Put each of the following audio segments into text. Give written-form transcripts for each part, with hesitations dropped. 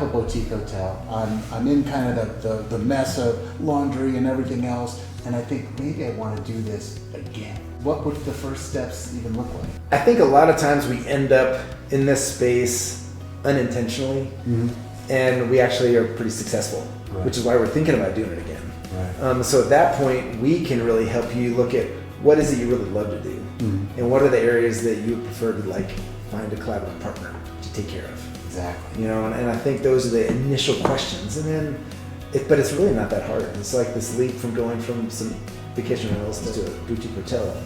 have a boutique hotel. I'm in kind of the mess of laundry and everything else, and I think maybe I want to do this again. What would the first steps even look like? I think a lot of times we end up in this space unintentionally, and we actually are pretty successful, which is why we're thinking about doing it again. Right. So at that point, we can really help you look at what is it you really love to do, and what are the areas that you would prefer to find a collaborative partner to take care of. Exactly. And I think those are the initial questions, and then, but it's really not that hard. It's like this leap from going from some vacation rentals to a boutique hotel.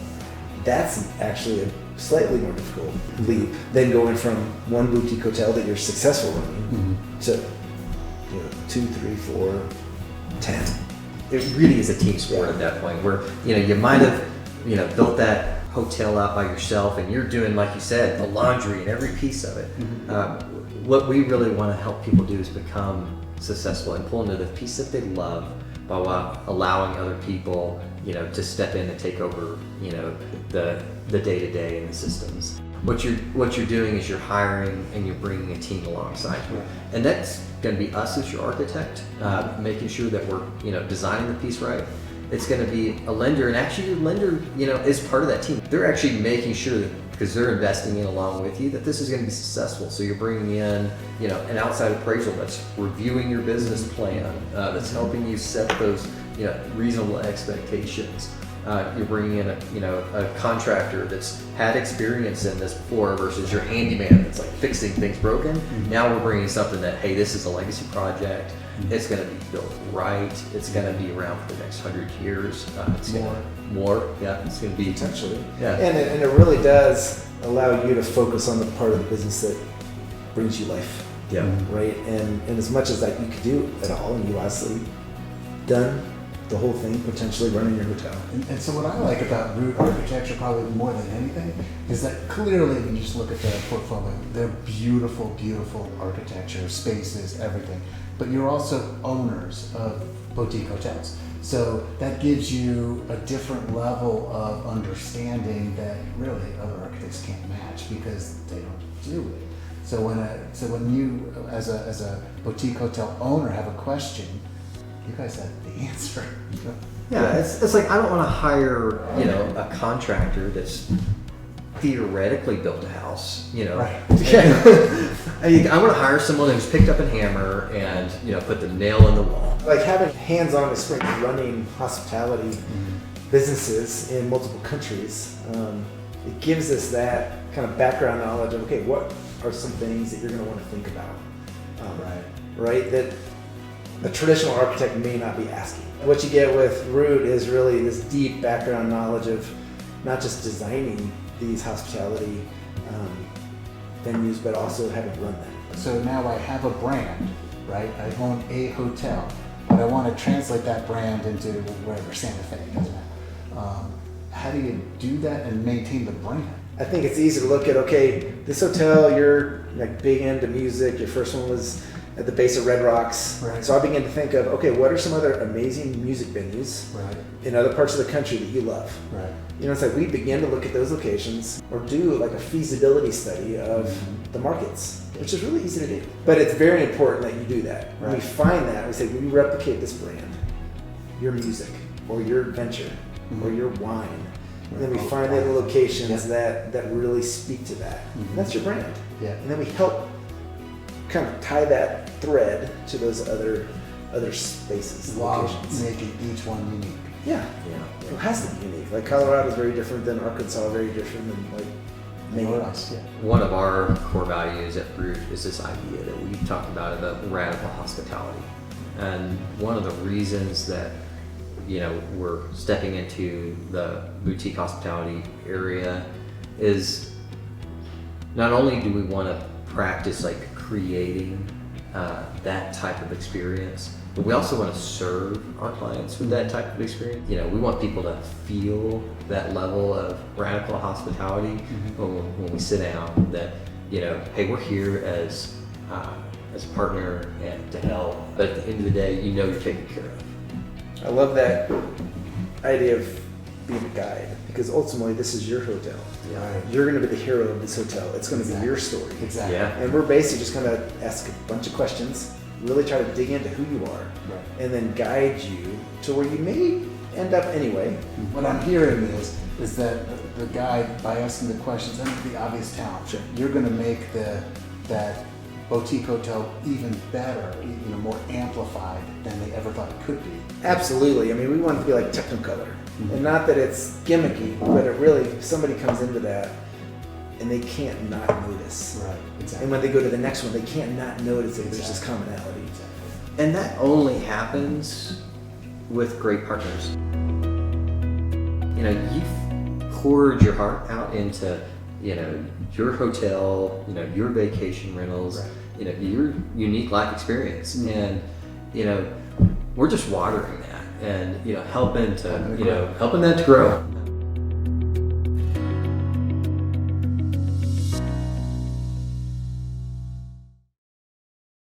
That's actually a slightly more difficult leap than going from one boutique hotel that you're successful running to 2, 3, 4, 10. It really is a team sport at that point where, you might have, built that hotel out by yourself and you're doing, like you said, the laundry and every piece of it. What we really want to help people do is become successful and pull into the piece that they love by allowing other people, to step in and take over, the day-to-day and the systems. What you're doing is you're hiring and you're bringing a team alongside you, and that's going to be us as your architect, making sure that we're designing the piece right. It's going to be a lender, and actually your lender is part of that team. They're actually making sure that, because they're investing in along with you, that this is going to be successful. So you're bringing in an outside appraisal that's reviewing your business plan, that's helping you set those reasonable expectations. You're bringing in a contractor that's had experience in this before versus your handyman that's fixing things broken. Now we're bringing something that, hey, this is a legacy project. It's going to be built right. It's going to be around for the next 100 years. It's more. Yeah, it's going to be potentially. Yeah, and it really does allow you to focus on the part of the business that brings you life. Yeah. Right. And as much as you could do it all, and you honestly done the whole thing, potentially running your hotel. And so what I like about Root Architecture probably more than anything is that clearly when you just look at the portfolio, they're beautiful, beautiful architecture, spaces, everything. But you're also owners of boutique hotels. So that gives you a different level of understanding that really other architects can't match because they don't do it. So when you as a boutique hotel owner have a question, you guys have the answer. Yeah, it's like I don't want to hire a contractor that's theoretically built a house. Right. I want to hire someone who's picked up a hammer and put the nail in the wall. Like having hands-on experience running hospitality businesses in multiple countries, it gives us that kind of background knowledge of what are some things that you're going to want to think about, right? That a traditional architect may not be asking. What you get with Root is really this deep background knowledge of not just designing these hospitality venues, but also having run them. So now I have a brand, right? I own a hotel, but I want to translate that brand into wherever, Santa Fe, doesn't it? How do you do that and maintain the brand? I think it's easy to look at, this hotel, you're big into music, your first one was at the base of Red Rocks. Right. So I began to think of, what are some other amazing music venues in other parts of the country that you love? Right. It's we begin to look at those locations or do a feasibility study of the markets, which is really easy to do. But it's very important that you do that. When we find that, we say, we replicate this brand, your music or your venture or your wine. And then we find the locations that really speak to that. And that's your brand. Yeah. And then we help kind of tie that thread to those other spaces, while locations. making each one unique. Yeah. It has to be unique. Colorado is very different than Arkansas, very different than Maine. One of our core values at Root is this idea that we've talked about radical hospitality. And one of the reasons that we're stepping into the boutique hospitality area is not only do we want to practice creating that type of experience, but we also want to serve our clients with that type of experience. We want people to feel that level of radical hospitality when we sit down, that hey, we're here as a partner and to help, but at the end of the day, you're taken care of. I love that idea of being a guide. because ultimately this is your hotel. Right. You're going to be the hero of this hotel. It's going to be your story. Exactly. Yeah. And we're basically just going to ask a bunch of questions, really try to dig into who you are, Right. and then guide you to where you may end up anyway. What I'm hearing is that the guide, by asking the questions and the obvious talent, Sure. you're going to make that boutique hotel even better, more amplified than they ever thought it could be. Absolutely. I mean, we want it to be like Technicolor. And not that it's gimmicky, but it really, if somebody comes into that and they can't not notice. Right. Exactly. And when they go to the next one, they can't not notice that there's this commonality. And that only happens with great partners. You've poured your heart out into, your hotel, your vacation rentals, Right. Your unique life experience. And, we're just watering that and, helping that to grow.